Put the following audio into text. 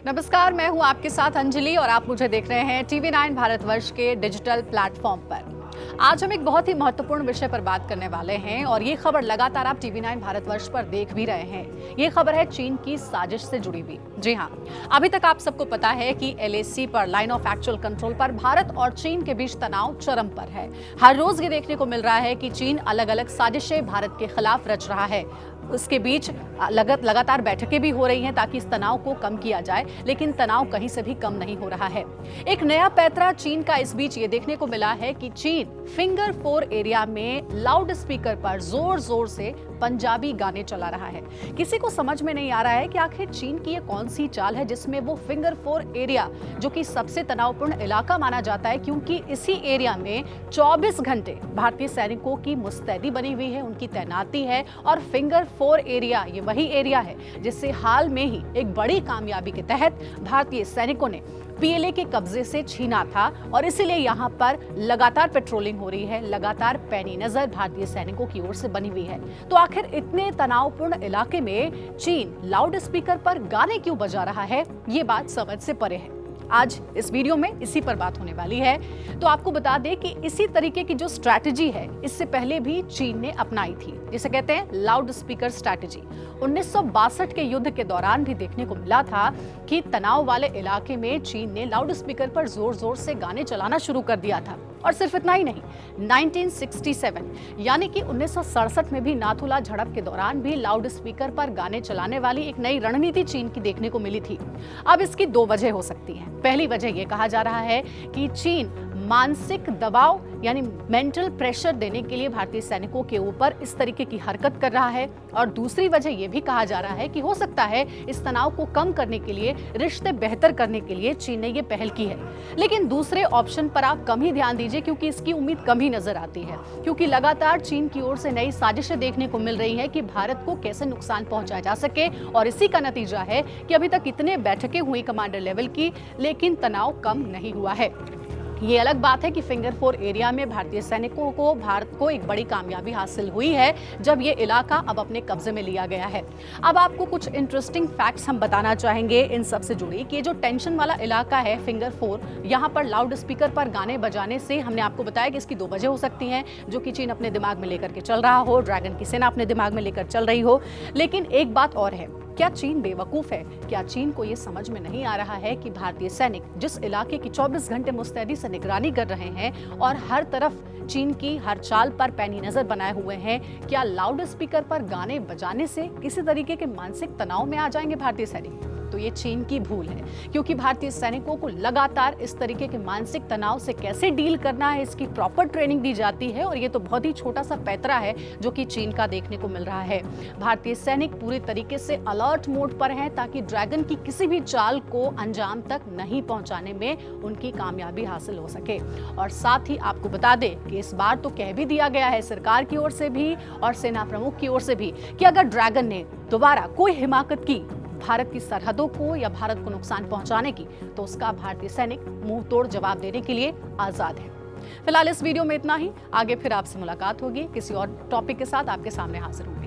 नमस्कार, मैं हूं आपके साथ अंजलि और आप मुझे देख रहे हैं TV9 भारतवर्ष के डिजिटल प्लेटफॉर्म पर। आज हम एक बहुत ही महत्वपूर्ण विषय पर बात करने वाले हैं और ये खबर लगातार आप TV9 भारतवर्ष पर देख भी रहे हैं। ये खबर है चीन की साजिश से जुड़ी हुई। जी हां, अभी तक आप सबको पता है कि LAC पर लाइन ऑफ एक्चुअल कंट्रोल पर भारत और चीन के बीच तनाव चरम पर है। हर रोज ये देखने को मिल रहा है कि चीन अलग अलग साजिशें भारत के खिलाफ रच रहा है। उसके बीच लगातार बैठकें भी हो रही हैं ताकि इस तनाव को कम किया जाए, लेकिन तनाव कहीं से भी कम नहीं हो रहा है। एक नया पैंतरा चीन का इस बीच ये देखने को मिला है कि चीन फिंगर 4 एरिया में लाउड स्पीकर पर जोर जोर से पंजाबी गाने चला रहा है। किसी को समझ में नहीं आ रहा है कि आखिर चीन की ये कौन सी चाल है जिसमें वो फिंगर 4 एरिया, जो कि सबसे तनावपूर्ण इलाका माना जाता है क्योंकि इसी एरिया में 24 घंटे भारतीय सैनिकों की मुस्तैदी बनी हुई है, उनकी तैनाती है। और फिंगर 4 एरिया ये वही एरिया है जिससे हाल में ही एक बड़ी कामयाबी के तहत भारतीय सैनिकों ने PLA के कब्जे से छीना था और इसीलिए यहाँ पर लगातार पेट्रोलिंग हो रही है, लगातार पैनी नजर भारतीय सैनिकों की ओर से बनी हुई है। तो आखिर इतने तनावपूर्ण इलाके में चीन लाउड स्पीकर पर गाने क्यों बजा रहा है, ये बात समझ से परे है। आज इस वीडियो में इसी पर बात होने वाली है। तो आपको बता दें कि इसी तरीके की जो स्ट्रैटेजी है इससे पहले भी चीन ने अपनाई थी, जिसे कहते हैं लाउड स्पीकर स्ट्रैटेजी। 1962 के युद्ध के दौरान भी देखने को मिला था कि तनाव वाले इलाके में चीन ने लाउड स्पीकर पर जोर जोर से गाने चलाना शुरू कर दिया था। और सिर्फ इतना ही नहीं, 1967 यानी कि 1967 में भी नाथुला झड़प के दौरान भी लाउड स्पीकर पर गाने चलाने वाली एक नई रणनीति चीन की देखने को मिली थी। अब इसकी दो वजह हो सकती हैं। पहली वजह यह कहा जा रहा है कि चीन मानसिक दबाव यानी मेंटल प्रेशर देने के लिए भारतीय सैनिकों के ऊपर इस तरीके की हरकत कर रहा है। और दूसरी वजह यह भी कहा जा रहा है कि हो सकता है इस तनाव को कम करने के लिए, रिश्ते बेहतर करने के लिए चीन ने यह पहल की है। लेकिन दूसरे ऑप्शन पर आप कम ही ध्यान दीजिए क्योंकि इसकी उम्मीद कम ही नजर आती है, क्योंकि लगातार चीन की ओर से नई साजिशें देखने को मिल रही है कि भारत को कैसे नुकसान पहुंचाया जा सके। और इसी का नतीजा है कि अभी तक इतने बैठकें हुई कमांडर लेवल की, लेकिन तनाव कम नहीं हुआ है। ये अलग बात है कि फिंगर 4 एरिया में भारतीय सैनिकों को भारत को एक बड़ी कामयाबी हासिल हुई है जब ये इलाका अब अपने कब्जे में लिया गया है। अब आपको कुछ इंटरेस्टिंग फैक्ट्स हम बताना चाहेंगे इन सब से जुड़ी कि जो टेंशन वाला इलाका है फिंगर 4, यहाँ पर लाउड स्पीकर पर गाने बजाने से हमने आपको बताया कि इसकी दो वजह हो सकती हैं, जो कि चीन अपने दिमाग में लेकर के चल रहा हो, ड्रैगन की सेना अपने दिमाग में लेकर चल रही हो। लेकिन एक बात और है, क्या चीन बेवकूफ है? क्या चीन को ये समझ में नहीं आ रहा है कि भारतीय सैनिक जिस इलाके की 24 घंटे मुस्तैदी से निगरानी कर रहे हैं और हर तरफ चीन की हर चाल पर पैनी नजर बनाए हुए हैं, क्या लाउड स्पीकर पर गाने बजाने से किसी तरीके के मानसिक तनाव में आ जाएंगे भारतीय सैनिक? तो ये चीन की भूल है, क्योंकि भारतीय सैनिकों को लगातार इस तरीके के मानसिक तनाव से कैसे डील करना है इसकी प्रॉपर ट्रेनिंग दी जाती है। और ये तो बहुत ही छोटा सा पैंतरा है जो कि चीन का देखने को मिल रहा है। भारतीय सैनिक पूरी तरीके से अलर्ट मोड पर हैं ताकि ड्रैगन की किसी भी चाल को अंजाम तक नहीं पहुंचाने में उनकी कामयाबी हासिल हो सके। और साथ ही आपको बता दें कि इस बार तो कह भी दिया गया है सरकार की ओर से भी और सेना प्रमुख की ओर से भी कि अगर ड्रैगन ने दोबारा कोई हिमाकत की भारत की सरहदों को या भारत को नुकसान पहुंचाने की, तो उसका भारतीय सैनिक मुंह तोड़ जवाब देने के लिए आजाद है। फिलहाल इस वीडियो में इतना ही। आगे फिर आपसे मुलाकात होगी, किसी और टॉपिक के साथ आपके सामने हाजिर होंगे।